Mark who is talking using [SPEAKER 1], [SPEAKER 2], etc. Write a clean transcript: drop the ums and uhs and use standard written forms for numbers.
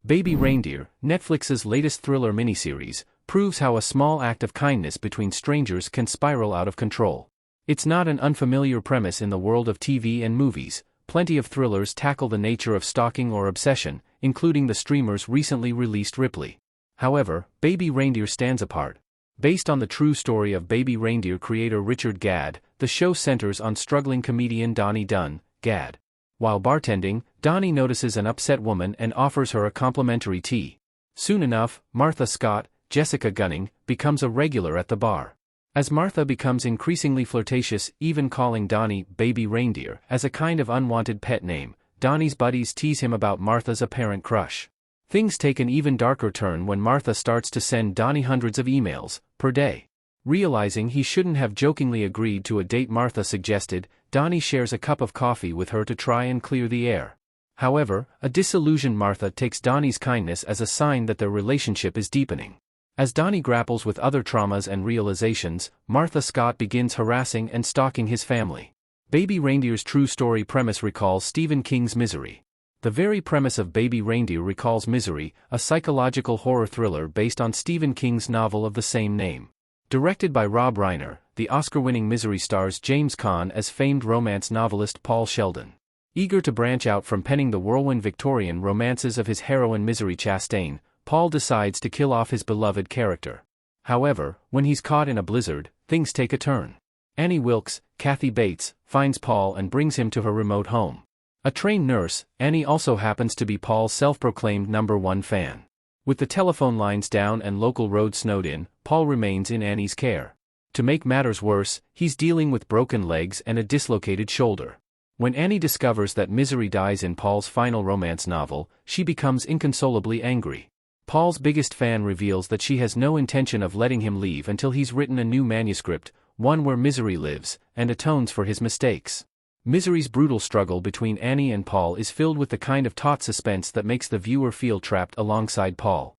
[SPEAKER 1] Baby Reindeer, Netflix's latest thriller miniseries, proves how a small act of kindness between strangers can spiral out of control. It's not an unfamiliar premise in the world of TV and movies. Plenty of thrillers tackle the nature of stalking or obsession, including the streamer's recently released Ripley. However, Baby Reindeer stands apart. Based on the true story of Baby Reindeer creator Richard Gadd, the show centers on struggling comedian Donnie Dunn, Gadd. While bartending, Donnie notices an upset woman and offers her a complimentary tea. Soon enough, Martha Scott, Jessica Gunning, becomes a regular at the bar. As Martha becomes increasingly flirtatious, even calling Donnie Baby Reindeer as a kind of unwanted pet name, Donnie's buddies tease him about Martha's apparent crush. Things take an even darker turn when Martha starts to send Donnie hundreds of emails per day. Realizing he shouldn't have jokingly agreed to a date Martha suggested, Donnie shares a cup of coffee with her to try and clear the air. However, a disillusioned Martha takes Donnie's kindness as a sign that their relationship is deepening. As Donnie grapples with other traumas and realizations, Martha Scott begins harassing and stalking his family. Baby Reindeer's true story premise recalls Stephen King's Misery. The very premise of Baby Reindeer recalls Misery, a psychological horror thriller based on Stephen King's novel of the same name. Directed by Rob Reiner, the Oscar-winning Misery stars James Caan as famed romance novelist Paul Sheldon. Eager to branch out from penning the whirlwind Victorian romances of his heroine Misery Chastain, Paul decides to kill off his beloved character. However, when he's caught in a blizzard, things take a turn. Annie Wilkes, Kathy Bates, finds Paul and brings him to her remote home. A trained nurse, Annie also happens to be Paul's self-proclaimed #1 fan. With the telephone lines down and local roads snowed in, Paul remains in Annie's care. To make matters worse, he's dealing with broken legs and a dislocated shoulder. When Annie discovers that Misery dies in Paul's final romance novel, she becomes inconsolably angry. Paul's biggest fan reveals that she has no intention of letting him leave until he's written a new manuscript, one where Misery lives, and atones for his mistakes. Misery's brutal struggle between Annie and Paul is filled with the kind of taut suspense that makes the viewer feel trapped alongside Paul.